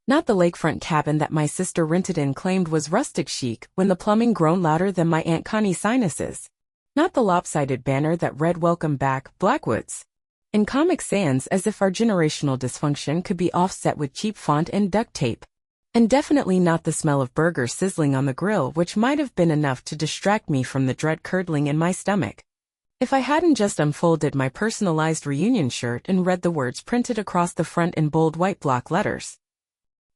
Not the lakefront cabin that my sister rented and claimed was rustic chic when the plumbing groaned louder than my Aunt Connie's sinuses. Not the lopsided banner that read "Welcome back, Blackwoods" in Comic Sans, as if our generational dysfunction could be offset with cheap font and duct tape. And definitely not the smell of burger sizzling on the grill, which might have been enough to distract me from the dread curdling in my stomach. If I hadn't just unfolded my personalized reunion shirt and read the words printed across the front in bold white block letters.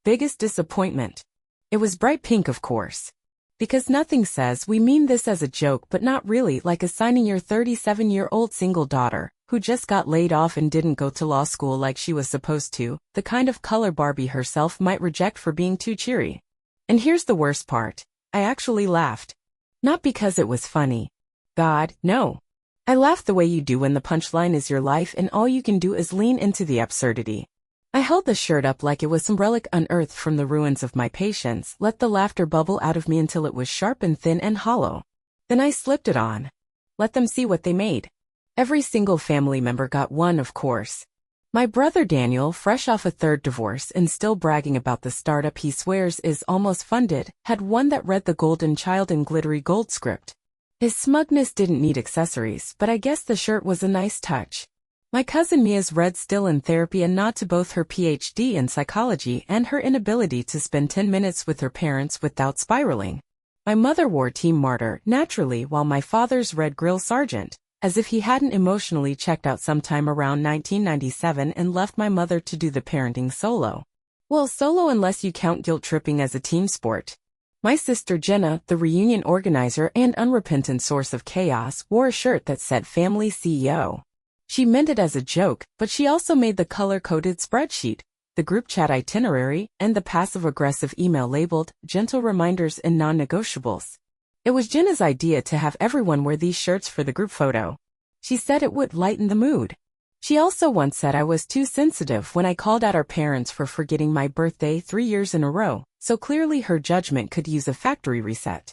Biggest disappointment. It was bright pink, of course. Because nothing says "we mean this as a joke but not really" like assigning your 37-year-old single daughter, who just got laid off and didn't go to law school like she was supposed to, the kind of color Barbie herself might reject for being too cheery. And here's the worst part. I actually laughed. Not because it was funny. God, no. I laughed the way you do when the punchline is your life and all you can do is lean into the absurdity. I held the shirt up like it was some relic unearthed from the ruins of my patience, let the laughter bubble out of me until it was sharp and thin and hollow. Then I slipped it on. Let them see what they made. Every single family member got one, of course. My brother Daniel, fresh off a third divorce and still bragging about the startup he swears is almost funded, had one that read "The Golden Child" in glittery gold script. His smugness didn't need accessories, but I guess the shirt was a nice touch. My cousin Mia's read "Still in Therapy," a nod to both her PhD in psychology and her inability to spend 10 minutes with her parents without spiraling. My mother wore "Team Martyr" naturally, while my father's read "Grill Sergeant," as if he hadn't emotionally checked out sometime around 1997 and left my mother to do the parenting solo. Well, solo unless you count guilt-tripping as a team sport. My sister Jenna, the reunion organizer and unrepentant source of chaos, wore a shirt that said "Family CEO." She meant it as a joke, but she also made the color-coded spreadsheet, the group chat itinerary, and the passive-aggressive email labeled "Gentle Reminders and Non-Negotiables." It was Jenna's idea to have everyone wear these shirts for the group photo. She said it would lighten the mood. She also once said I was too sensitive when I called out our parents for forgetting my birthday 3 years in a row, so clearly her judgment could use a factory reset.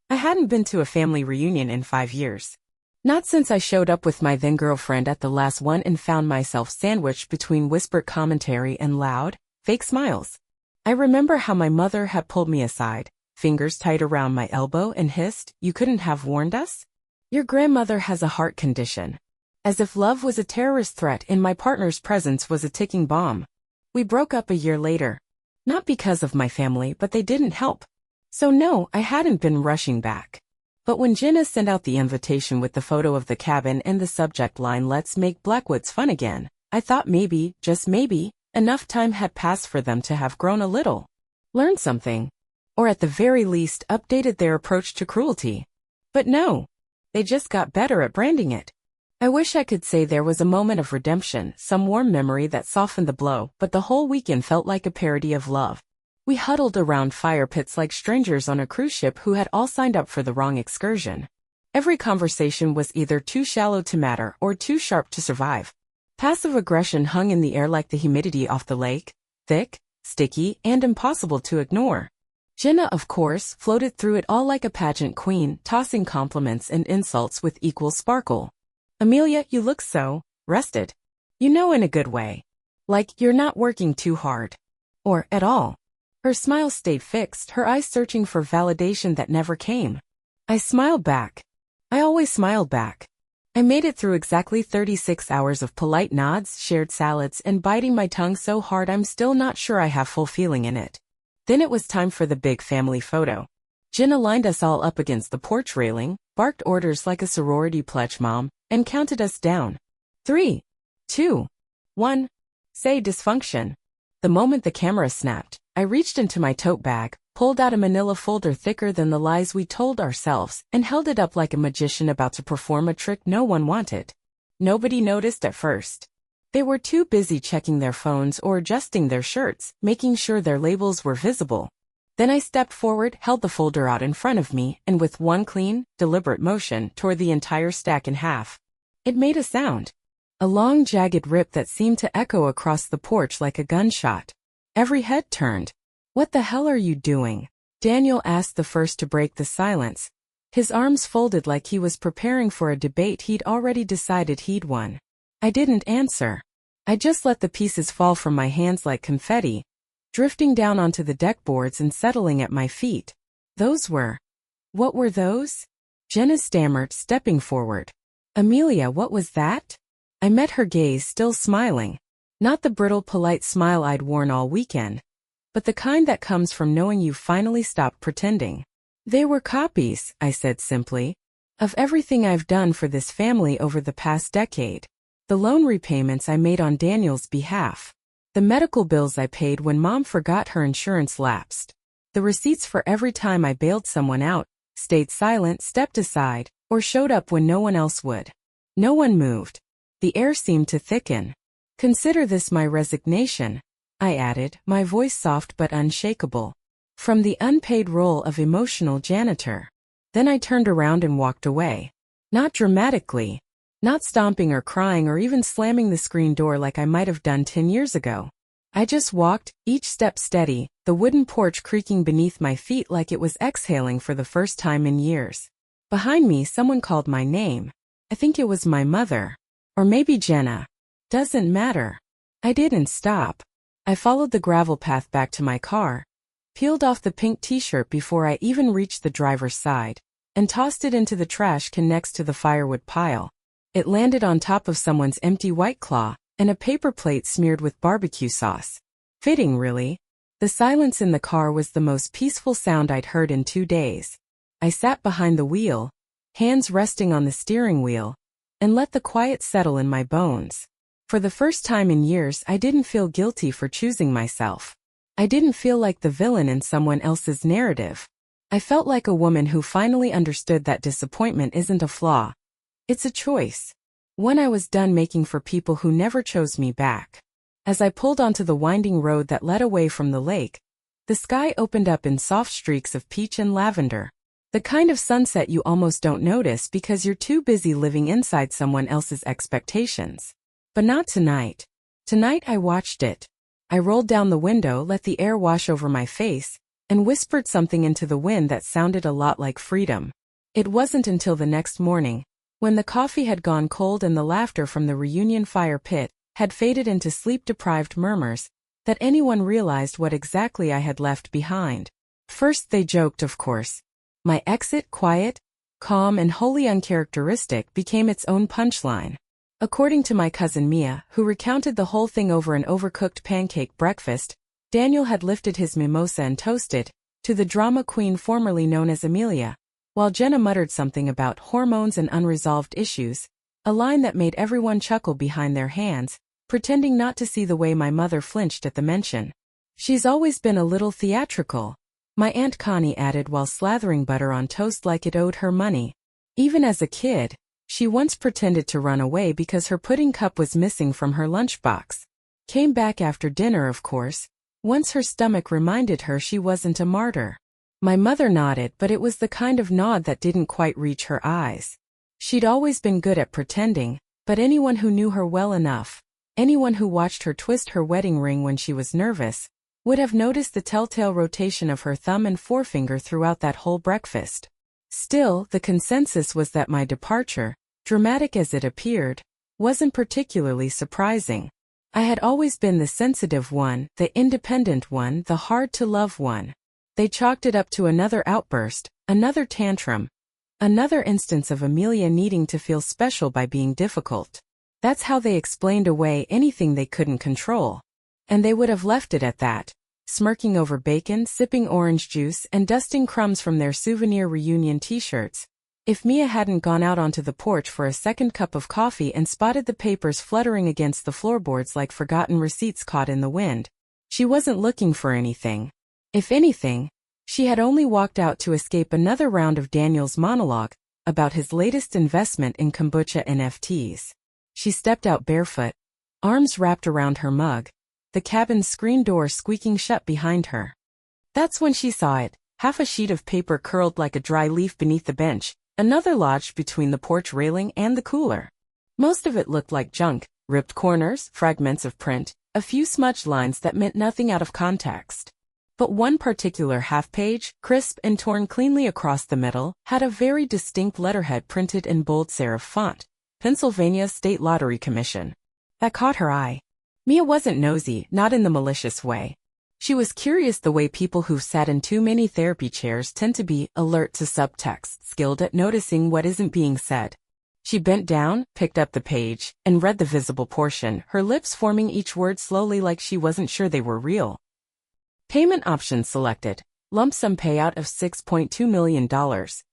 I hadn't been to a family reunion in 5 years. Not since I showed up with my then-girlfriend at the last one and found myself sandwiched between whispered commentary and loud, fake smiles. I remember how my mother had pulled me aside, fingers tight around my elbow, and hissed, "You couldn't have warned us? Your grandmother has a heart condition." As if love was a terrorist threat and my partner's presence was a ticking bomb. We broke up a year later. Not because of my family, but they didn't help. So no, I hadn't been rushing back. But when Jenna sent out the invitation with the photo of the cabin and the subject line "Let's make Blackwoods fun again," I thought maybe, just maybe, enough time had passed for them to have grown a little. Learned something. Or at the very least updated their approach to cruelty. But no. They just got better at branding it. I wish I could say there was a moment of redemption, some warm memory that softened the blow, but the whole weekend felt like a parody of love. We huddled around fire pits like strangers on a cruise ship who had all signed up for the wrong excursion. Every conversation was either too shallow to matter or too sharp to survive. Passive aggression hung in the air like the humidity off the lake, thick, sticky, and impossible to ignore. Jenna, of course, floated through it all like a pageant queen, tossing compliments and insults with equal sparkle. "Amelia, you look so rested. You know, in a good way. Like you're not working too hard. Or at all." Her smile stayed fixed, her eyes searching for validation that never came. I smiled back. I always smiled back. I made it through exactly 36 hours of polite nods, shared salads, and biting my tongue so hard I'm still not sure I have full feeling in it. Then it was time for the big family photo. Jenna lined us all up against the porch railing, barked orders like a sorority pledge mom, and counted us down. 3, 2, 1. Say dysfunction. The moment the camera snapped, I reached into my tote bag, pulled out a manila folder thicker than the lies we told ourselves, and held it up like a magician about to perform a trick no one wanted. Nobody noticed at first. They were too busy checking their phones or adjusting their shirts, making sure their labels were visible. Then I stepped forward, held the folder out in front of me, and with one clean, deliberate motion, tore the entire stack in half. It made a sound. A long, jagged rip that seemed to echo across the porch like a gunshot. Every head turned. "What the hell are you doing?" Daniel asked, the first to break the silence. His arms folded like he was preparing for a debate he'd already decided he'd won. I didn't answer. I just let the pieces fall from my hands like confetti. drifting down onto the deck boards and settling at my feet. What were those? Jenna stammered, stepping forward. Amelia, what was that? I met her gaze, still smiling. Not the brittle, polite smile I'd worn all weekend, but the kind that comes from knowing you've finally stopped pretending. They were copies, I said simply, of everything I've done for this family over the past decade. The loan repayments I made on Daniel's behalf. The medical bills I paid when Mom forgot her insurance lapsed. The receipts for every time I bailed someone out, stayed silent, stepped aside, or showed up when no one else would. No one moved. The air seemed to thicken. Consider this my resignation, I added, my voice soft but unshakable. From the unpaid role of emotional janitor. Then I turned around and walked away. Not dramatically. Not stomping or crying or even slamming the screen door like I might have done 10 years ago. I just walked, each step steady, the wooden porch creaking beneath my feet like it was exhaling for the first time in years. Behind me someone called my name. I think it was my mother. Or maybe Jenna. Doesn't matter. I didn't stop. I followed the gravel path back to my car, peeled off the pink t-shirt before I even reached the driver's side, and tossed it into the trash can next to the firewood pile. It landed on top of someone's empty White Claw, and a paper plate smeared with barbecue sauce. Fitting, really. The silence in the car was the most peaceful sound I'd heard in 2 days. I sat behind the wheel, hands resting on the steering wheel, and let the quiet settle in my bones. For the first time in years, I didn't feel guilty for choosing myself. I didn't feel like the villain in someone else's narrative. I felt like a woman who finally understood that disappointment isn't a flaw. It's a choice. One I was done making for people who never chose me back. As I pulled onto the winding road that led away from the lake, the sky opened up in soft streaks of peach and lavender. The kind of sunset you almost don't notice because you're too busy living inside someone else's expectations. But not tonight. Tonight I watched it. I rolled down the window, let the air wash over my face, and whispered something into the wind that sounded a lot like freedom. It wasn't until the next morning, when the coffee had gone cold and the laughter from the reunion fire pit had faded into sleep-deprived murmurs, that anyone realized what exactly I had left behind. First they joked, of course. My exit, quiet, calm and wholly uncharacteristic, became its own punchline. According to my cousin Mia, who recounted the whole thing over an overcooked pancake breakfast, Daniel had lifted his mimosa and toasted, to the drama queen formerly known as Amelia, while Jenna muttered something about hormones and unresolved issues, a line that made everyone chuckle behind their hands, pretending not to see the way my mother flinched at the mention. She's always been a little theatrical, my Aunt Connie added while slathering butter on toast like it owed her money. Even as a kid, she once pretended to run away because her pudding cup was missing from her lunchbox. Came back after dinner, of course, once her stomach reminded her she wasn't a martyr. My mother nodded, but it was the kind of nod that didn't quite reach her eyes. She'd always been good at pretending, but anyone who knew her well enough, anyone who watched her twist her wedding ring when she was nervous, would have noticed the telltale rotation of her thumb and forefinger throughout that whole breakfast. Still, the consensus was that my departure, dramatic as it appeared, wasn't particularly surprising. I had always been the sensitive one, the independent one, the hard-to-love one. They chalked it up to another outburst, another tantrum, another instance of Amelia needing to feel special by being difficult. That's how they explained away anything they couldn't control. And they would have left it at that, smirking over bacon, sipping orange juice, and dusting crumbs from their souvenir reunion t-shirts, if Mia hadn't gone out onto the porch for a second cup of coffee and spotted the papers fluttering against the floorboards like forgotten receipts caught in the wind. She wasn't looking for anything. If anything, she had only walked out to escape another round of Daniel's monologue about his latest investment in kombucha NFTs. She stepped out barefoot, arms wrapped around her mug, the cabin's screen door squeaking shut behind her. That's when she saw it, half a sheet of paper curled like a dry leaf beneath the bench, another lodged between the porch railing and the cooler. Most of it looked like junk, ripped corners, fragments of print, a few smudged lines that meant nothing out of context. But one particular half-page, crisp and torn cleanly across the middle, had a very distinct letterhead printed in bold serif font, Pennsylvania State Lottery Commission. That caught her eye. Mia wasn't nosy, not in the malicious way. She was curious the way people who've sat in too many therapy chairs tend to be alert to subtext, skilled at noticing what isn't being said. She bent down, picked up the page, and read the visible portion, her lips forming each word slowly like she wasn't sure they were real. Payment options selected. Lump sum payout of $6.2 million,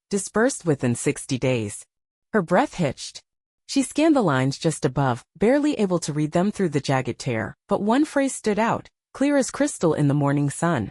disbursed within 60 days. Her breath hitched. She scanned the lines just above, barely able to read them through the jagged tear, but one phrase stood out, clear as crystal in the morning sun.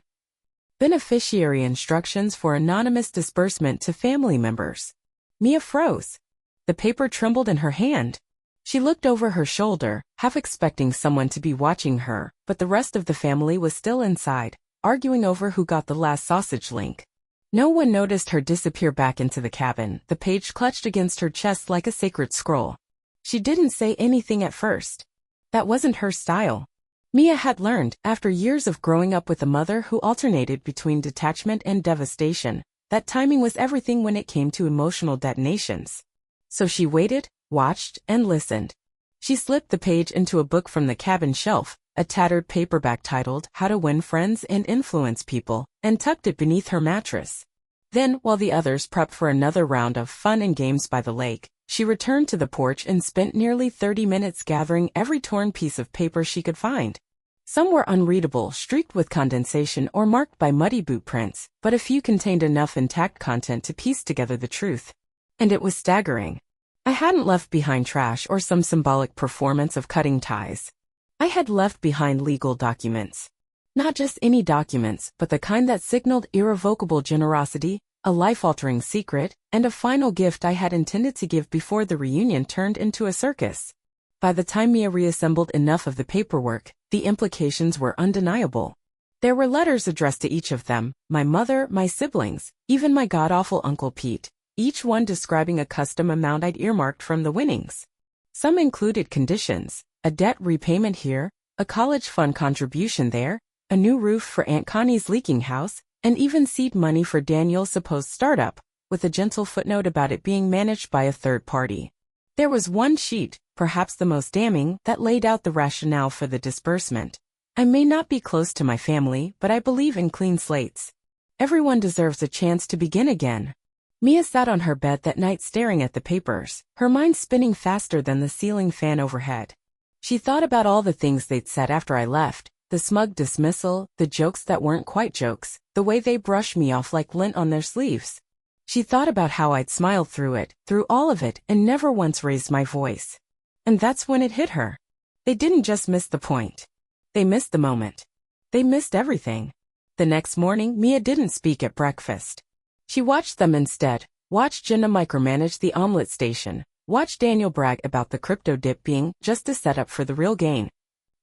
Beneficiary instructions for anonymous disbursement to family members. Mia froze. The paper trembled in her hand. She looked over her shoulder, half expecting someone to be watching her, but the rest of the family was still inside, arguing over who got the last sausage link. No one noticed her disappear back into the cabin, the page clutched against her chest like a sacred scroll. She didn't say anything at first. That wasn't her style. Mia had learned, after years of growing up with a mother who alternated between detachment and devastation, that timing was everything when it came to emotional detonations. So she waited, watched, and listened. She slipped the page into a book from the cabin shelf, a tattered paperback titled How to Win Friends and Influence People, and tucked it beneath her mattress. Then, while the others prepped for another round of fun and games by the lake, she returned to the porch and spent nearly 30 minutes gathering every torn piece of paper she could find. Some were unreadable, streaked with condensation or marked by muddy boot prints, but a few contained enough intact content to piece together the truth. And it was staggering. I hadn't left behind trash or some symbolic performance of cutting ties. I had left behind legal documents. Not just any documents, but the kind that signaled irrevocable generosity, a life-altering secret, and a final gift I had intended to give before the reunion turned into a circus. By the time Mia reassembled enough of the paperwork, the implications were undeniable. There were letters addressed to each of them, my mother, my siblings, even my god-awful Uncle Pete, each one describing a custom amount I'd earmarked from the winnings. Some included conditions, a debt repayment here, a college fund contribution there, a new roof for Aunt Connie's leaking house, and even seed money for Daniel's supposed startup, with a gentle footnote about it being managed by a third party. There was one sheet, perhaps the most damning, that laid out the rationale for the disbursement. I may not be close to my family, but I believe in clean slates. Everyone deserves a chance to begin again. Mia sat on her bed that night staring at the papers, her mind spinning faster than the ceiling fan overhead. She thought about all the things they'd said after I left, the smug dismissal, the jokes that weren't quite jokes, the way they brushed me off like lint on their sleeves. She thought about how I'd smiled through it, through all of it, and never once raised my voice. And that's when it hit her. They didn't just miss the point. They missed the moment. They missed everything. The next morning, Mia didn't speak at breakfast. She watched them instead, watched Jenna micromanage the omelet station, watched Daniel brag about the crypto dip being just a setup for the real gain.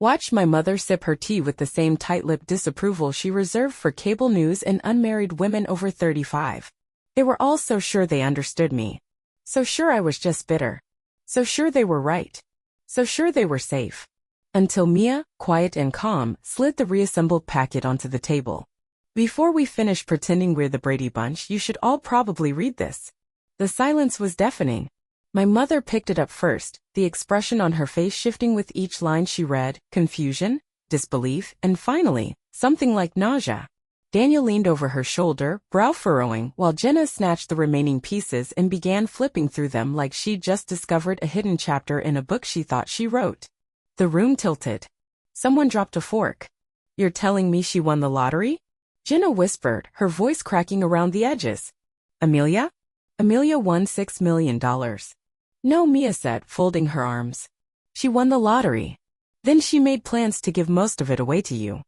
Watched my mother sip her tea with the same tight-lipped disapproval she reserved for cable news and unmarried women over 35. They were all so sure they understood me. So sure I was just bitter. So sure they were right. So sure they were safe. Until Mia, quiet and calm, slid the reassembled packet onto the table. Before we finish pretending we're the Brady Bunch, you should all probably read this. The silence was deafening. My mother picked it up first, the expression on her face shifting with each line she read, confusion, disbelief, and finally, something like nausea. Daniel leaned over her shoulder, brow furrowing, while Jenna snatched the remaining pieces and began flipping through them like she'd just discovered a hidden chapter in a book she thought she wrote. The room tilted. Someone dropped a fork. You're telling me she won the lottery? Jenna whispered, her voice cracking around the edges. Amelia? Amelia won $6 million. No, Mia said, folding her arms. She won the lottery. Then she made plans to give most of it away to you.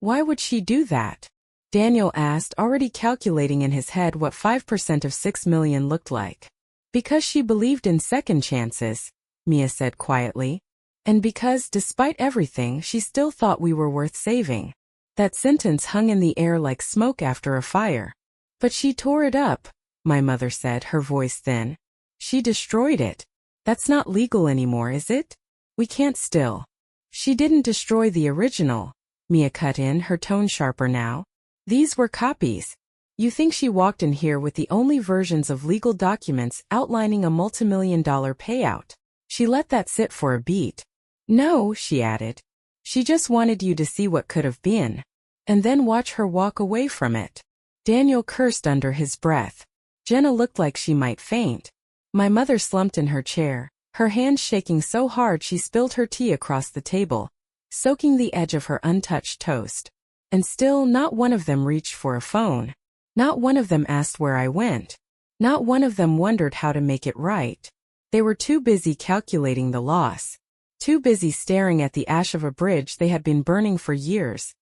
Why would she do that? Daniel asked, already calculating in his head what 5% of $6 million looked like. Because she believed in second chances, Mia said quietly. And because, despite everything, she still thought we were worth saving. That sentence hung in the air like smoke after a fire. But she tore it up, my mother said, her voice thin. She destroyed it. That's not legal anymore, is it? We can't still. She didn't destroy the original, Mia cut in, her tone sharper now. These were copies. You think she walked in here with the only versions of legal documents outlining a multimillion-dollar payout? She let that sit for a beat. No, she added. She just wanted you to see what could have been. and then watch her walk away from it. Daniel cursed under his breath. Jenna looked like she might faint. My mother slumped in her chair, her hands shaking so hard she spilled her tea across the table, soaking the edge of her untouched toast. And still not one of them reached for a phone. Not one of them asked where I went. Not one of them wondered how to make it right. They were too busy calculating the loss. Too busy staring at the ash of a bridge they had been burning for years,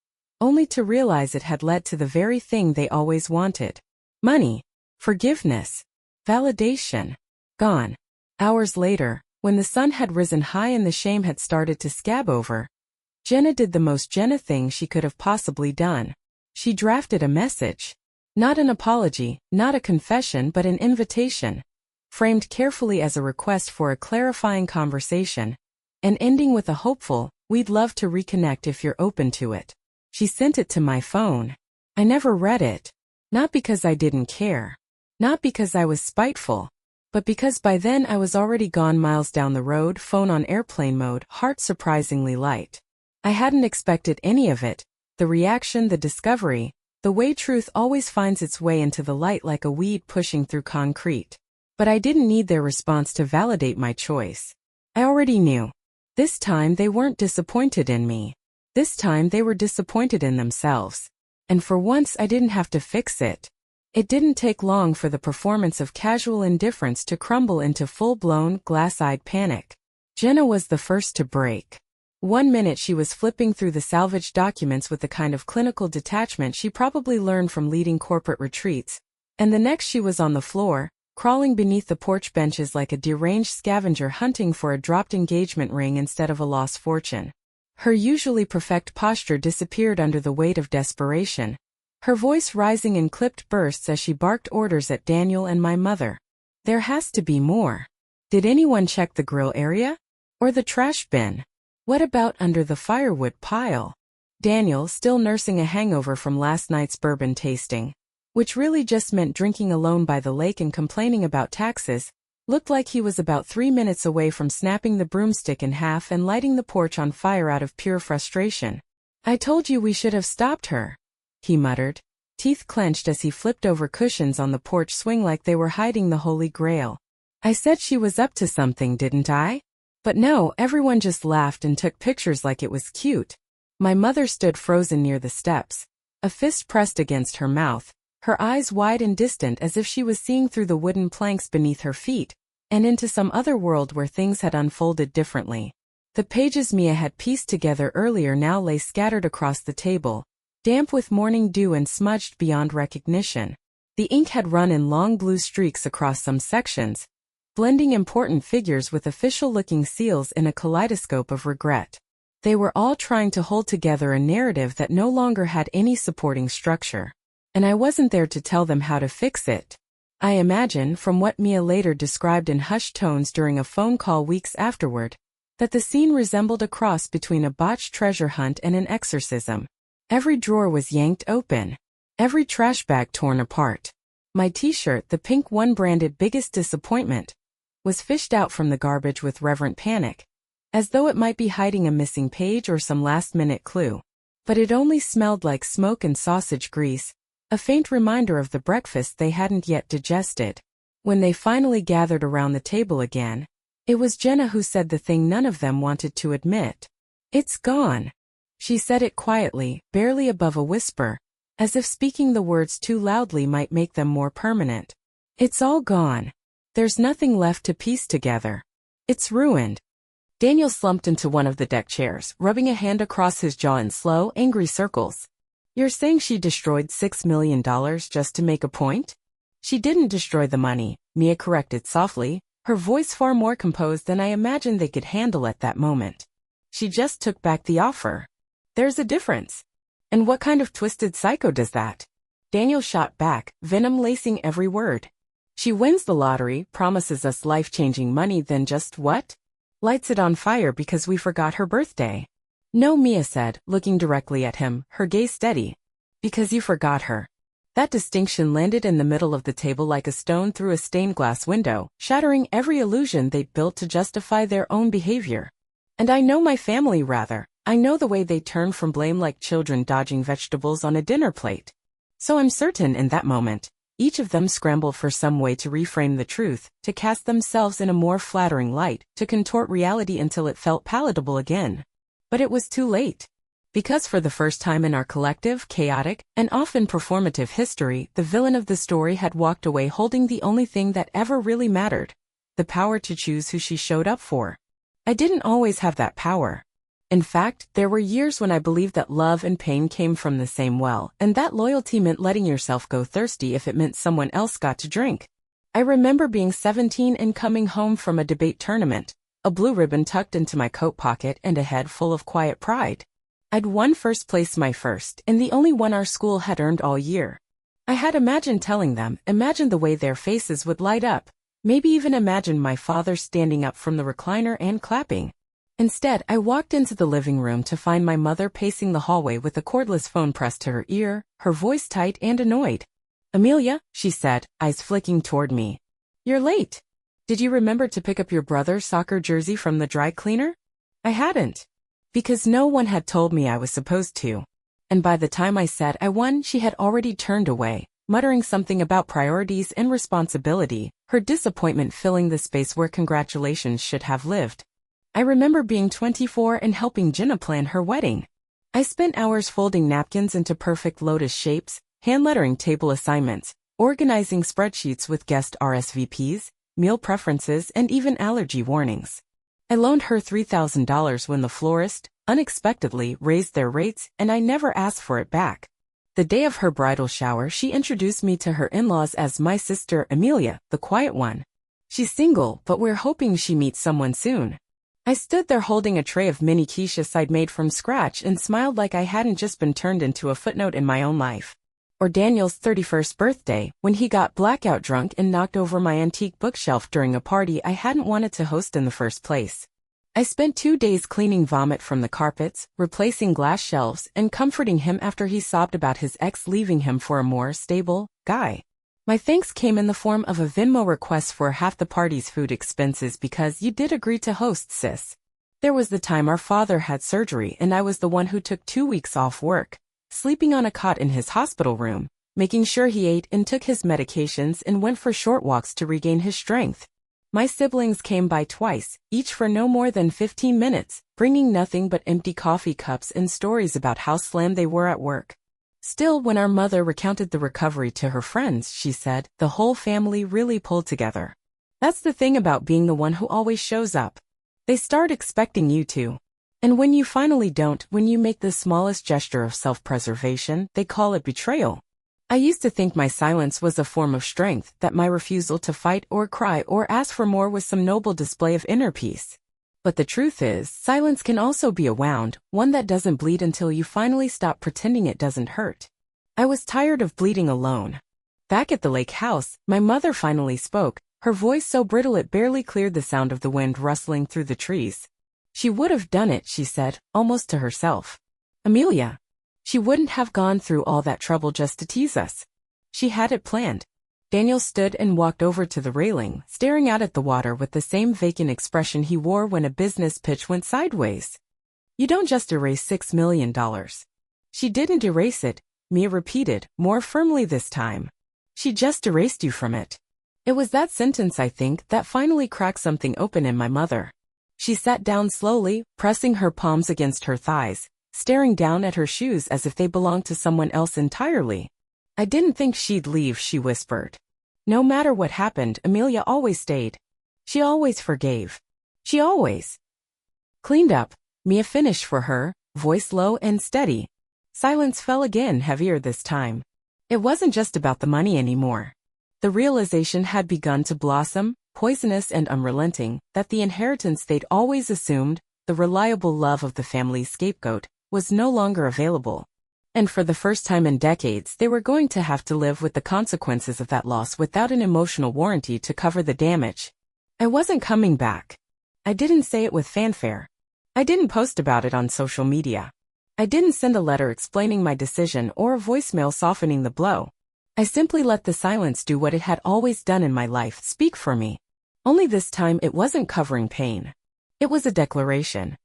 only to realize it had led to the very thing they always wanted. Money. Forgiveness. Validation. Gone. Hours later, when the sun had risen high and the shame had started to scab over, Jenna did the most Jenna thing she could have possibly done. She drafted a message. Not an apology, not a confession, but an invitation, framed carefully as a request for a clarifying conversation, and ending with a hopeful, "We'd love to reconnect if you're open to it." She sent it to my phone. I never read it. Not because I didn't care. Not because I was spiteful. But because by then I was already gone miles down the road, phone on airplane mode, heart surprisingly light. I hadn't expected any of it, the reaction, the discovery, the way truth always finds its way into the light like a weed pushing through concrete. But I didn't need their response to validate my choice. I already knew. This time they weren't disappointed in me. This time they were disappointed in themselves. And for once I didn't have to fix it. It didn't take long for the performance of casual indifference to crumble into full-blown, glass-eyed panic. Jenna was the first to break. One minute she was flipping through the salvaged documents with the kind of clinical detachment she probably learned from leading corporate retreats, and the next she was on the floor, crawling beneath the porch benches like a deranged scavenger hunting for a dropped engagement ring instead of a lost fortune. Her usually perfect posture disappeared under the weight of desperation, her voice rising in clipped bursts as she barked orders at Daniel and my mother. There has to be more. Did anyone check the grill area? Or the trash bin? What about under the firewood pile? Daniel, still nursing a hangover from last night's bourbon tasting, which really just meant drinking alone by the lake and complaining about taxes, looked like he was about 3 minutes away from snapping the broomstick in half and lighting the porch on fire out of pure frustration. "I told you we should have stopped her," he muttered, teeth clenched as he flipped over cushions on the porch swing like they were hiding the Holy Grail. "I said she was up to something, didn't I?" But no, everyone just laughed and took pictures like it was cute. My mother stood frozen near the steps, a fist pressed against her mouth, her eyes wide and distant as if she was seeing through the wooden planks beneath her feet, and into some other world where things had unfolded differently. The pages Mia had pieced together earlier now lay scattered across the table, damp with morning dew and smudged beyond recognition. The ink had run in long blue streaks across some sections, blending important figures with official-looking seals in a kaleidoscope of regret. They were all trying to hold together a narrative that no longer had any supporting structure. And I wasn't there to tell them how to fix it. I imagine, from what Mia later described in hushed tones during a phone call weeks afterward, that the scene resembled a cross between a botched treasure hunt and an exorcism. Every drawer was yanked open. Every trash bag torn apart. My t-shirt, the pink one branded Biggest Disappointment, was fished out from the garbage with reverent panic, as though it might be hiding a missing page or some last-minute clue. But it only smelled like smoke and sausage grease, a faint reminder of the breakfast they hadn't yet digested. When they finally gathered around the table again, it was Jenna who said the thing none of them wanted to admit. "It's gone." She said it quietly, barely above a whisper, as if speaking the words too loudly might make them more permanent. "It's all gone. There's nothing left to piece together. It's ruined." Daniel slumped into one of the deck chairs, rubbing a hand across his jaw in slow, angry circles. "You're saying she destroyed $6 million just to make a point?" "She didn't destroy the money," Mia corrected softly, her voice far more composed than I imagined they could handle at that moment. "She just took back the offer. There's a difference." "And what kind of twisted psycho does that?" Daniel shot back, venom lacing every word. "She wins the lottery, promises us life-changing money, then just what? Lights it on fire because we forgot her birthday." "No," Mia said, looking directly at him, her gaze steady. "Because you forgot her." That distinction landed in the middle of the table like a stone through a stained glass window, shattering every illusion they'd built to justify their own behavior. "And I know my family rather," I know the way they turn from blame like children dodging vegetables on a dinner plate. So I'm certain in that moment, each of them scrambled for some way to reframe the truth, to cast themselves in a more flattering light, to contort reality until it felt palatable again. But it was too late. Because for the first time in our collective, chaotic, and often performative history, the villain of the story had walked away holding the only thing that ever really mattered: the power to choose who she showed up for. I didn't always have that power. In fact, there were years when I believed that love and pain came from the same well, and that loyalty meant letting yourself go thirsty if it meant someone else got to drink. I remember being 17 and coming home from a debate tournament, a blue ribbon tucked into my coat pocket and a head full of quiet pride. I'd won first place, my first, and the only one our school had earned all year. I had imagined telling them, imagined the way their faces would light up, maybe even imagined my father standing up from the recliner and clapping. Instead, I walked into the living room to find my mother pacing the hallway with a cordless phone pressed to her ear, her voice tight and annoyed. "Amelia," she said, eyes flicking toward me. "You're late. Did you remember to pick up your brother's soccer jersey from the dry cleaner?" I hadn't. Because no one had told me I was supposed to. And by the time I said I won, she had already turned away, muttering something about priorities and responsibility, her disappointment filling the space where congratulations should have lived. I remember being 24 and helping Jenna plan her wedding. I spent hours folding napkins into perfect lotus shapes, hand-lettering table assignments, organizing spreadsheets with guest RSVPs, meal preferences, and even allergy warnings. I loaned her $3,000 when the florist, unexpectedly, raised their rates, and I never asked for it back. The day of her bridal shower, she introduced me to her in-laws as my sister Amelia, the quiet one. She's single, but we're hoping she meets someone soon. I stood there holding a tray of mini quiches I'd made from scratch and smiled like I hadn't just been turned into a footnote in my own life. Or Daniel's 31st birthday, when he got blackout drunk and knocked over my antique bookshelf during a party I hadn't wanted to host in the first place. I spent 2 days cleaning vomit from the carpets, replacing glass shelves, and comforting him after he sobbed about his ex leaving him for a more stable guy. My thanks came in the form of a Venmo request for half the party's food expenses because you did agree to host, sis. There was the time our father had surgery and I was the one who took 2 weeks off work, sleeping on a cot in his hospital room, making sure he ate and took his medications and went for short walks to regain his strength. My siblings came by twice, each for no more than 15 minutes, bringing nothing but empty coffee cups and stories about how slammed they were at work. Still, when our mother recounted the recovery to her friends, she said, the whole family really pulled together. That's the thing about being the one who always shows up. They start expecting you to. And when you finally don't, when you make the smallest gesture of self-preservation, they call it betrayal. I used to think my silence was a form of strength, that my refusal to fight or cry or ask for more was some noble display of inner peace. But the truth is, silence can also be a wound, one that doesn't bleed until you finally stop pretending it doesn't hurt. I was tired of bleeding alone. Back at the lake house, my mother finally spoke, her voice so brittle it barely cleared the sound of the wind rustling through the trees. She would have done it, she said, almost to herself. Amelia. She wouldn't have gone through all that trouble just to tease us. She had it planned. Daniel stood and walked over to the railing, staring out at the water with the same vacant expression he wore when a business pitch went sideways. You don't just erase $6 million. She didn't erase it, Mia repeated, more firmly this time. She just erased you from it. It was that sentence, I think, that finally cracked something open in my mother. She sat down slowly, pressing her palms against her thighs, staring down at her shoes as if they belonged to someone else entirely. I didn't think she'd leave, she whispered. No matter what happened, Amelia always stayed. She always forgave. She always cleaned up. Mia finished for her, voice low and steady. Silence fell again, heavier this time. It wasn't just about the money anymore. The realization had begun to blossom, poisonous and unrelenting, that the inheritance they'd always assumed, the reliable love of the family's scapegoat, was no longer available. And for the first time in decades, they were going to have to live with the consequences of that loss without an emotional warranty to cover the damage. I wasn't coming back. I didn't say it with fanfare. I didn't post about it on social media. I didn't send a letter explaining my decision or a voicemail softening the blow. I simply let the silence do what it had always done in my life, speak for me. Only this time it wasn't covering pain. It was a declaration.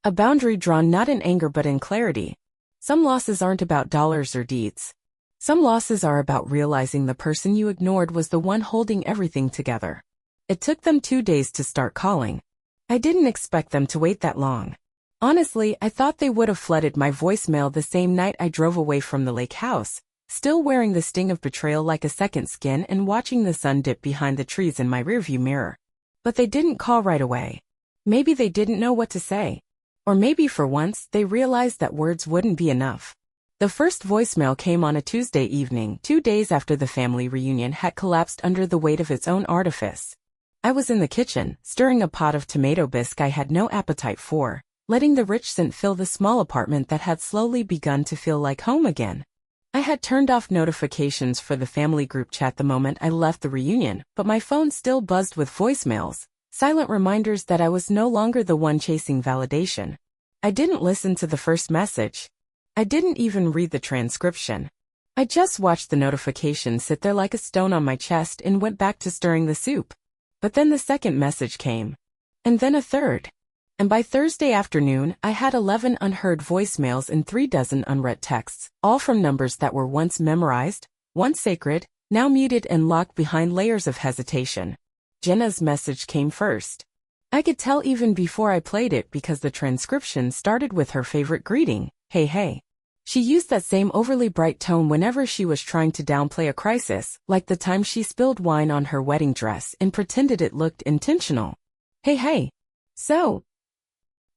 A boundary drawn not in anger but in clarity. Some losses aren't about dollars or deeds. Some losses are about realizing the person you ignored was the one holding everything together. It took them 2 days to start calling. I didn't expect them to wait that long. Honestly, I thought they would have flooded my voicemail the same night I drove away from the lake house, still wearing the sting of betrayal like a second skin and watching the sun dip behind the trees in my rearview mirror. But they didn't call right away. Maybe they didn't know what to say. Or maybe for once, they realized that words wouldn't be enough. The first voicemail came on a Tuesday evening, 2 days after the family reunion had collapsed under the weight of its own artifice. I was in the kitchen, stirring a pot of tomato bisque I had no appetite for, letting the rich scent fill the small apartment that had slowly begun to feel like home again. I had turned off notifications for the family group chat the moment I left the reunion, but my phone still buzzed with voicemails, silent reminders that I was no longer the one chasing validation. I didn't listen to the first message. I didn't even read the transcription. I just watched the notification sit there like a stone on my chest and went back to stirring the soup. But then the second message came. And then a third. And by Thursday afternoon, I had 11 unheard voicemails and 36 unread texts, all from numbers that were once memorized, once sacred, now muted and locked behind layers of hesitation. Jenna's message came first. I could tell even before I played it because the transcription started with her favorite greeting, "Hey hey." She used that same overly bright tone whenever she was trying to downplay a crisis, like the time she spilled wine on her wedding dress and pretended it looked intentional. "Hey hey. So,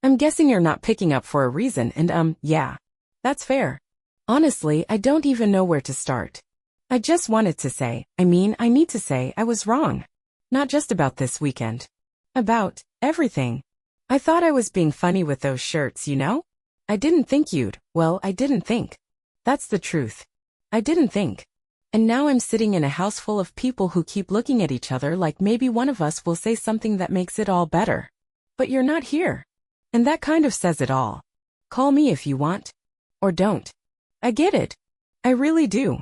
I'm guessing you're not picking up for a reason and yeah. That's fair. Honestly, I don't even know where to start. I just wanted to say, I need to say I was wrong. Not just about this weekend. About everything. I thought I was being funny with those shirts, you know? I didn't think I didn't think. That's the truth. I didn't think. And now I'm sitting in a house full of people who keep looking at each other like maybe one of us will say something that makes it all better. But you're not here. And that kind of says it all. Call me if you want. Or don't. I get it. I really do.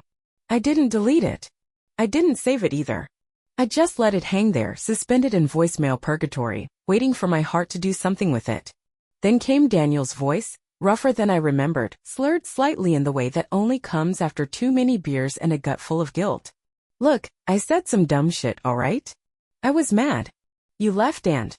I didn't delete it. I didn't save it either. I just let it hang there, suspended in voicemail purgatory, waiting for my heart to do something with it. Then came Daniel's voice, rougher than I remembered, slurred slightly in the way that only comes after too many beers and a gut full of guilt. "Look, I said some dumb shit, alright? I was mad. You left and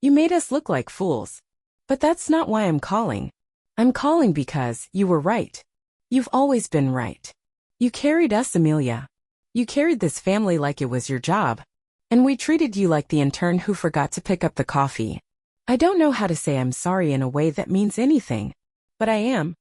you made us look like fools. But that's not why I'm calling. I'm calling because you were right. You've always been right. You carried us, Amelia. You carried this family like it was your job. And we treated you like the intern who forgot to pick up the coffee. I don't know how to say I'm sorry in a way that means anything. But I am.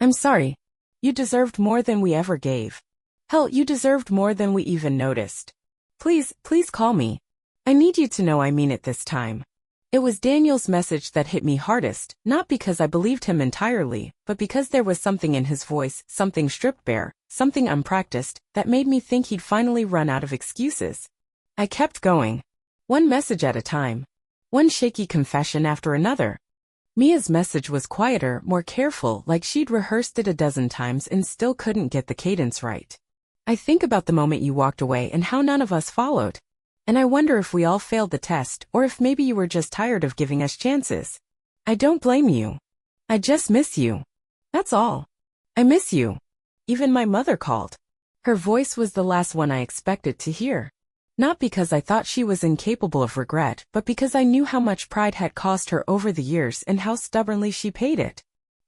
I'm sorry. You deserved more than we ever gave. Hell, you deserved more than we even noticed. Please call me. I need you to know I mean it this time." It was Daniel's message that hit me hardest, not because I believed him entirely, but because there was something in his voice, something stripped bare, something unpracticed, that made me think he'd finally run out of excuses. I kept going. One message at a time. One shaky confession after another. Mia's message was quieter, more careful, like she'd rehearsed it a dozen times and still couldn't get the cadence right. "I think about the moment you walked away and how none of us followed. And I wonder if we all failed the test or if maybe you were just tired of giving us chances. I don't blame you. I just miss you. That's all. I miss you." Even my mother called. Her voice was the last one I expected to hear. Not because I thought she was incapable of regret, but because I knew how much pride had cost her over the years and how stubbornly she paid it.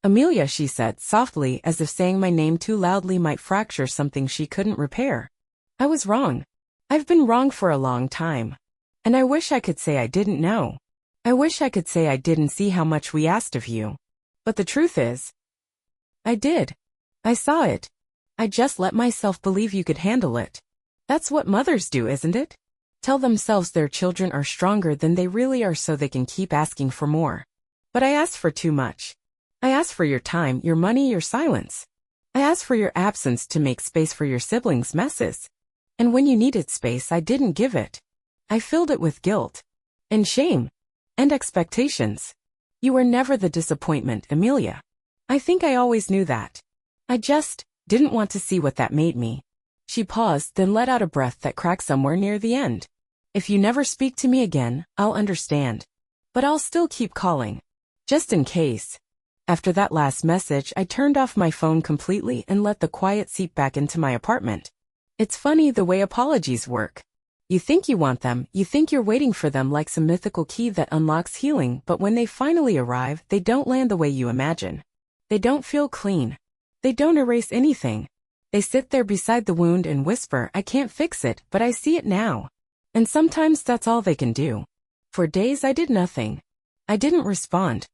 "Amelia," she said, softly, as if saying my name too loudly might fracture something she couldn't repair. "I was wrong. I've been wrong for a long time. And I wish I could say I didn't know. I wish I could say I didn't see how much we asked of you. But the truth is, I did. I saw it. I just let myself believe you could handle it. That's what mothers do, isn't it? Tell themselves their children are stronger than they really are so they can keep asking for more. But I asked for too much. I asked for your time, your money, your silence. I asked for your absence to make space for your siblings' messes. And when you needed space, I didn't give it. I filled it with guilt. And shame. And expectations. You were never the disappointment, Amelia. I think I always knew that. I just didn't want to see what that made me." She paused, then let out a breath that cracked somewhere near the end. "If you never speak to me again, I'll understand. But I'll still keep calling." Just in case. After that last message, I turned off my phone completely and let the quiet seep back into my apartment. It's funny the way apologies work. You think you want them, you think you're waiting for them like some mythical key that unlocks healing, but when they finally arrive, they don't land the way you imagine. They don't feel clean. They don't erase anything. They sit there beside the wound and whisper, I can't fix it, but I see it now. And sometimes that's all they can do. For days I did nothing. I didn't respond.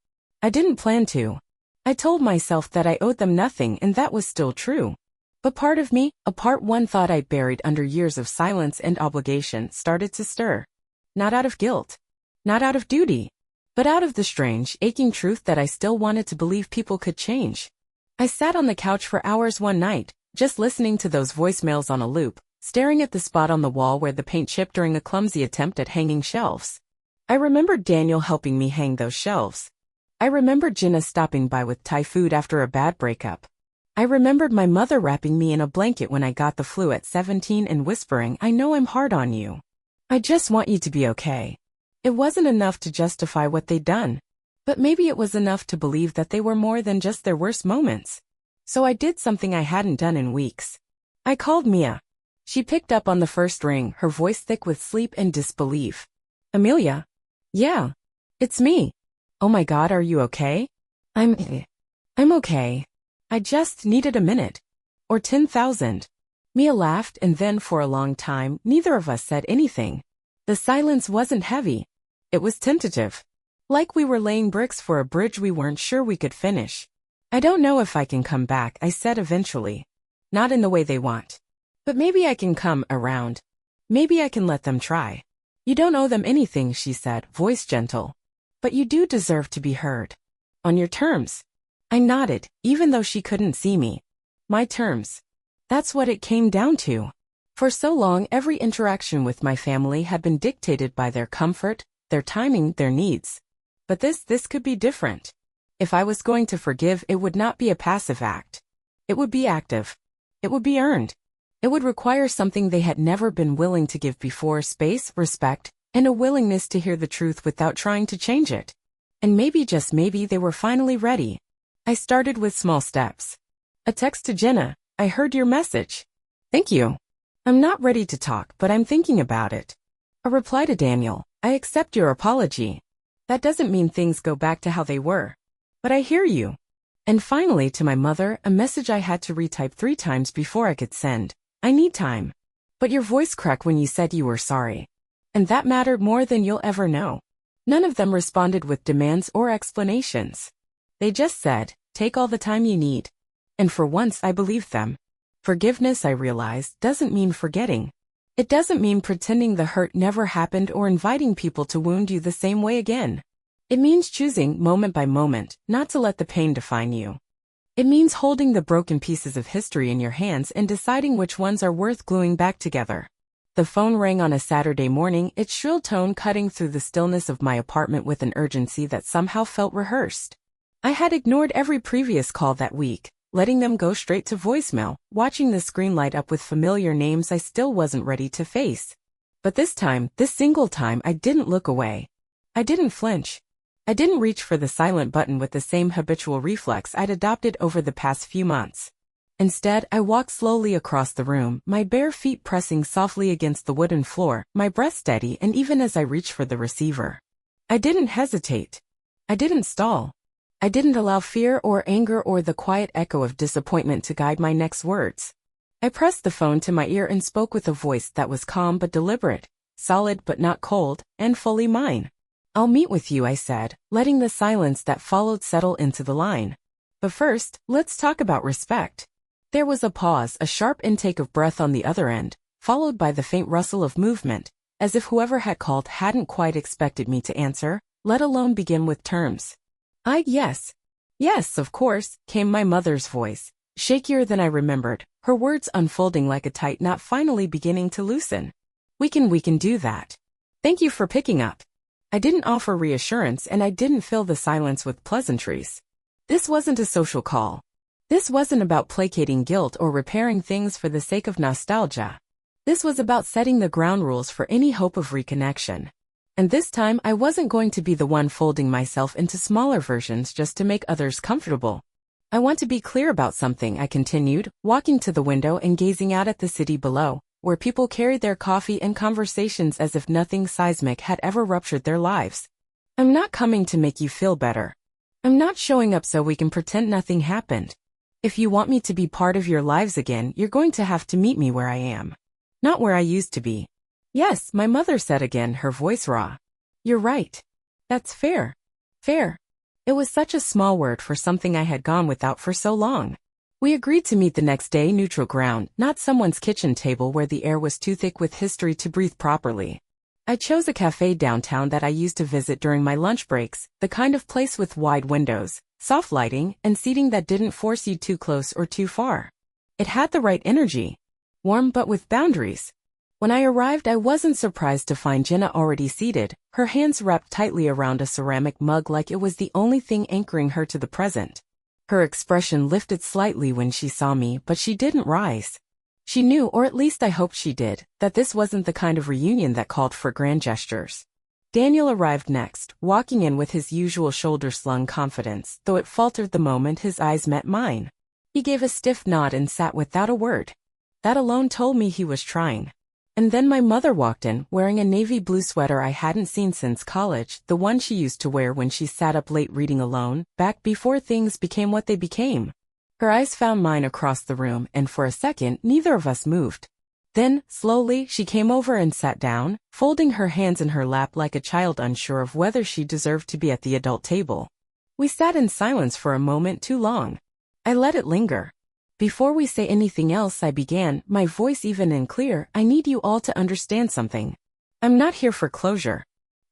I didn't plan to. I told myself that I owed them nothing, and that was still true. But part of me, a part one thought I'd buried under years of silence and obligation, started to stir. Not out of guilt. Not out of duty. But out of the strange, aching truth that I still wanted to believe people could change. I sat on the couch for hours one night, just listening to those voicemails on a loop, staring at the spot on the wall where the paint chipped during a clumsy attempt at hanging shelves. I remembered Daniel helping me hang those shelves. I remembered Jenna stopping by with Thai food after a bad breakup. I remembered my mother wrapping me in a blanket when I got the flu at 17 and whispering, I know I'm hard on you. I just want you to be okay. It wasn't enough to justify what they'd done. But maybe it was enough to believe that they were more than just their worst moments. So I did something I hadn't done in weeks. I called Mia. She picked up on the first ring, her voice thick with sleep and disbelief. Amelia? Yeah. It's me. Oh my God, are you okay? I'm okay. I just needed a minute. Or 10,000. Mia laughed, and then for a long time, neither of us said anything. The silence wasn't heavy. It was tentative. Like we were laying bricks for a bridge we weren't sure we could finish. I don't know if I can come back, I said eventually. Not in the way they want. But maybe I can come around. Maybe I can let them try. You don't owe them anything, she said, voice gentle. But you do deserve to be heard. On your terms. I nodded, even though she couldn't see me. My terms. That's what it came down to. For so long, every interaction with my family had been dictated by their comfort, their timing, their needs. But this could be different. If I was going to forgive, it would not be a passive act. It would be active. It would be earned. It would require something they had never been willing to give before: space, respect, and a willingness to hear the truth without trying to change it. And maybe, just maybe, they were finally ready. I started with small steps. A text to Jenna, I heard your message. Thank you. I'm not ready to talk, but I'm thinking about it. A reply to Daniel, I accept your apology. That doesn't mean things go back to how they were. But I hear you. And finally to my mother, a message I had to retype 3 times before I could send. I need time. But your voice cracked when you said you were sorry. And that mattered more than you'll ever know. None of them responded with demands or explanations. They just said, take all the time you need. And for once I believed them. Forgiveness, I realized, doesn't mean forgetting. It doesn't mean pretending the hurt never happened or inviting people to wound you the same way again. It means choosing, moment by moment, not to let the pain define you. It means holding the broken pieces of history in your hands and deciding which ones are worth gluing back together. The phone rang on a Saturday morning, its shrill tone cutting through the stillness of my apartment with an urgency that somehow felt rehearsed. I had ignored every previous call that week, letting them go straight to voicemail, watching the screen light up with familiar names I still wasn't ready to face. But this time, this single time, I didn't look away. I didn't flinch. I didn't reach for the silent button with the same habitual reflex I'd adopted over the past few months. Instead, I walked slowly across the room, my bare feet pressing softly against the wooden floor, my breath steady, and even as I reached for the receiver. I didn't hesitate. I didn't stall. I didn't allow fear or anger or the quiet echo of disappointment to guide my next words. I pressed the phone to my ear and spoke with a voice that was calm but deliberate, solid but not cold, and fully mine. I'll meet with you, I said, letting the silence that followed settle into the line. But first, let's talk about respect. There was a pause, a sharp intake of breath on the other end, followed by the faint rustle of movement, as if whoever had called hadn't quite expected me to answer, let alone begin with terms. Yes. Yes, of course, came my mother's voice, shakier than I remembered, her words unfolding like a tight knot finally beginning to loosen. We can do that. Thank you for picking up. I didn't offer reassurance and I didn't fill the silence with pleasantries. This wasn't a social call. This wasn't about placating guilt or repairing things for the sake of nostalgia. This was about setting the ground rules for any hope of reconnection. And this time I wasn't going to be the one folding myself into smaller versions just to make others comfortable. I want to be clear about something, I continued, walking to the window and gazing out at the city below, where people carried their coffee and conversations as if nothing seismic had ever ruptured their lives. I'm not coming to make you feel better. I'm not showing up so we can pretend nothing happened. If you want me to be part of your lives again, you're going to have to meet me where I am. Not where I used to be. Yes, my mother said again, her voice raw. You're right. That's fair. Fair. It was such a small word for something I had gone without for so long. We agreed to meet the next day, neutral ground, not someone's kitchen table where the air was too thick with history to breathe properly. I chose a cafe downtown that I used to visit during my lunch breaks, the kind of place with wide windows, soft lighting, and seating that didn't force you too close or too far. It had the right energy. Warm but with boundaries. When I arrived, I wasn't surprised to find Jenna already seated, her hands wrapped tightly around a ceramic mug like it was the only thing anchoring her to the present. Her expression lifted slightly when she saw me, but she didn't rise. She knew, or at least I hoped she did, that this wasn't the kind of reunion that called for grand gestures. Daniel arrived next, walking in with his usual shoulder-slung confidence, though it faltered the moment his eyes met mine. He gave a stiff nod and sat without a word. That alone told me he was trying. And then my mother walked in, wearing a navy blue sweater I hadn't seen since college, the one she used to wear when she sat up late reading alone, back before things became what they became. Her eyes found mine across the room, and for a second, neither of us moved. Then, slowly, she came over and sat down, folding her hands in her lap like a child unsure of whether she deserved to be at the adult table. We sat in silence for a moment too long. I let it linger. Before we say anything else, I began, my voice even and clear. I need you all to understand something. I'm not here for closure.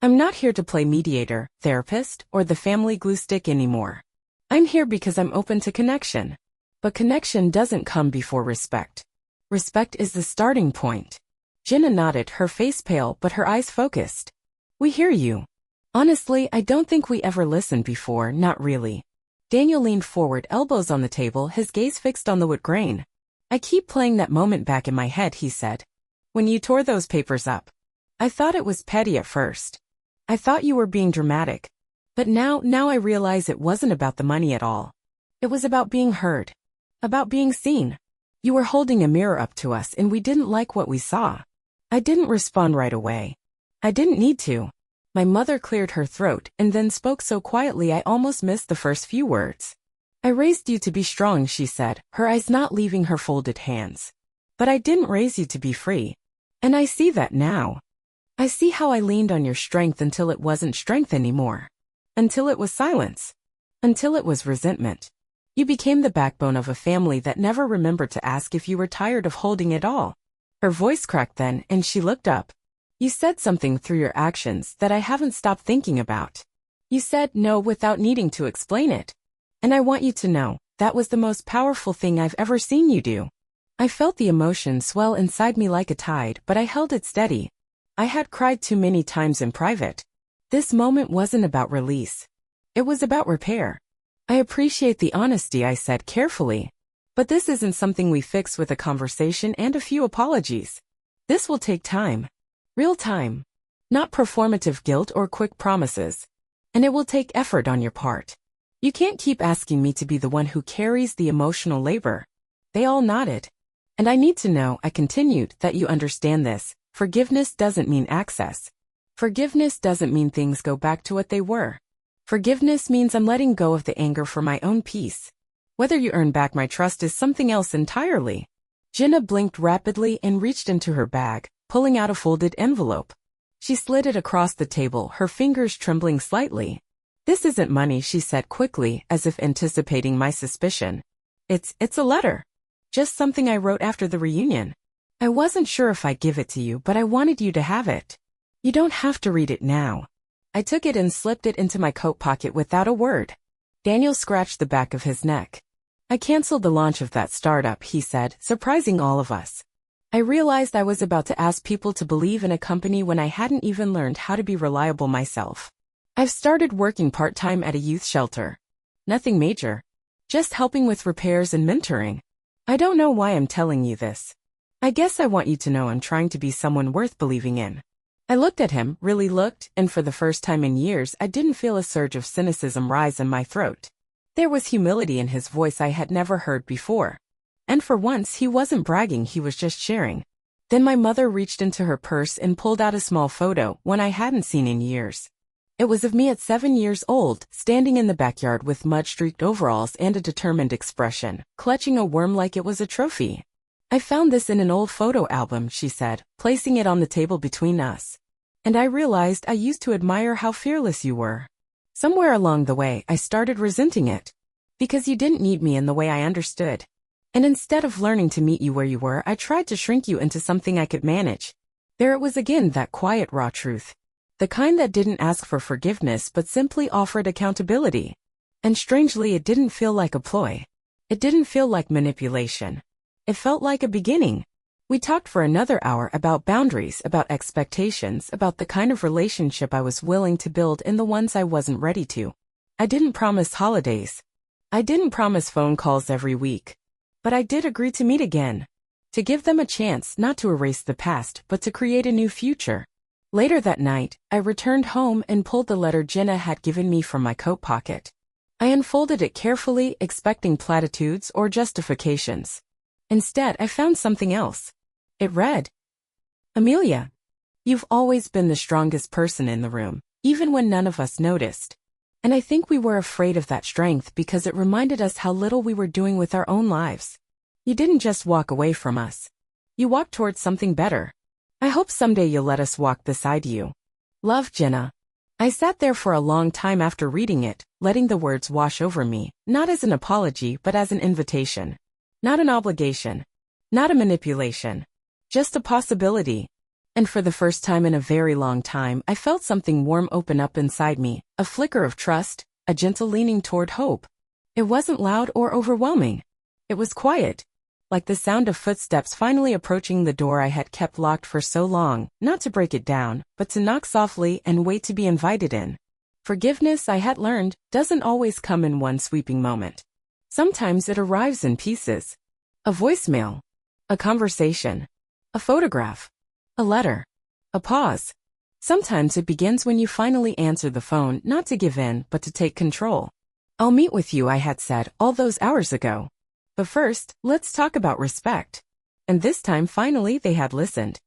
I'm not here to play mediator, therapist, or the family glue stick anymore. I'm here because I'm open to connection. But connection doesn't come before respect. Respect is the starting point. Jenna nodded, her face pale but her eyes focused. We hear you. Honestly, I don't think we ever listened before, not really. Daniel leaned forward, elbows on the table, his gaze fixed on the wood grain. I keep playing that moment back in my head, he said. When you tore those papers up. I thought it was petty at first. I thought you were being dramatic. But now I realize it wasn't about the money at all. It was about being heard. About being seen. You were holding a mirror up to us and we didn't like what we saw. I didn't respond right away. I didn't need to. My mother cleared her throat and then spoke so quietly I almost missed the first few words. I raised you to be strong, she said, her eyes not leaving her folded hands. But I didn't raise you to be free. And I see that now. I see how I leaned on your strength until it wasn't strength anymore. Until it was silence. Until it was resentment. You became the backbone of a family that never remembered to ask if you were tired of holding it all. Her voice cracked then, and she looked up. You said something through your actions that I haven't stopped thinking about. You said no without needing to explain it. And I want you to know, that was the most powerful thing I've ever seen you do. I felt the emotion swell inside me like a tide, but I held it steady. I had cried too many times in private. This moment wasn't about release. It was about repair. I appreciate the honesty, I said carefully. But this isn't something we fix with a conversation and a few apologies. This will take time. Real time. Not performative guilt or quick promises. And it will take effort on your part. You can't keep asking me to be the one who carries the emotional labor. They all nodded. And I need to know, I continued, that you understand this. Forgiveness doesn't mean access. Forgiveness doesn't mean things go back to what they were. Forgiveness means I'm letting go of the anger for my own peace. Whether you earn back my trust is something else entirely. Jenna blinked rapidly and reached into her bag, pulling out a folded envelope. She slid it across the table, her fingers trembling slightly. This isn't money, she said quickly, as if anticipating my suspicion. It's a letter. Just something I wrote after the reunion. I wasn't sure if I'd give it to you, but I wanted you to have it. You don't have to read it now. I took it and slipped it into my coat pocket without a word. Daniel scratched the back of his neck. I canceled the launch of that startup, he said, surprising all of us. I realized I was about to ask people to believe in a company when I hadn't even learned how to be reliable myself. I've started working part-time at a youth shelter. Nothing major. Just helping with repairs and mentoring. I don't know why I'm telling you this. I guess I want you to know I'm trying to be someone worth believing in. I looked at him, really looked, and for the first time in years I didn't feel a surge of cynicism rise in my throat. There was humility in his voice I had never heard before. And for once he wasn't bragging, he was just sharing. Then my mother reached into her purse and pulled out a small photo, one I hadn't seen in years. It was of me at 7 years old, standing in the backyard with mud-streaked overalls and a determined expression, clutching a worm like it was a trophy. I found this in an old photo album, she said, placing it on the table between us. And I realized I used to admire how fearless you were. Somewhere along the way, I started resenting it. Because you didn't need me in the way I understood. And instead of learning to meet you where you were, I tried to shrink you into something I could manage. There it was again, that quiet, raw truth. The kind that didn't ask for forgiveness but simply offered accountability. And strangely, it didn't feel like a ploy. It didn't feel like manipulation. It felt like a beginning. We talked for another hour about boundaries, about expectations, about the kind of relationship I was willing to build and the ones I wasn't ready to. I didn't promise holidays. I didn't promise phone calls every week. But I did agree to meet again. To give them a chance not to erase the past but to create a new future. Later that night, I returned home and pulled the letter Jenna had given me from my coat pocket. I unfolded it carefully, expecting platitudes or justifications. Instead, I found something else. It read, "Amelia, you've always been the strongest person in the room, even when none of us noticed. And I think we were afraid of that strength because it reminded us how little we were doing with our own lives. You didn't just walk away from us. You walked towards something better. I hope someday you'll let us walk beside you. Love, Jenna." I sat there for a long time after reading it, letting the words wash over me, not as an apology but as an invitation. Not an obligation. Not a manipulation. Just a possibility. And for the first time in a very long time, I felt something warm open up inside me, a flicker of trust, a gentle leaning toward hope. It wasn't loud or overwhelming. It was quiet, like the sound of footsteps finally approaching the door I had kept locked for so long, not to break it down, but to knock softly and wait to be invited in. Forgiveness, I had learned, doesn't always come in one sweeping moment. Sometimes it arrives in pieces. A voicemail. A conversation. A photograph. A letter. A pause. Sometimes it begins when you finally answer the phone, not to give in, but to take control. "I'll meet with you," I had said all those hours ago. "But first, let's talk about respect." And this time finally they had listened.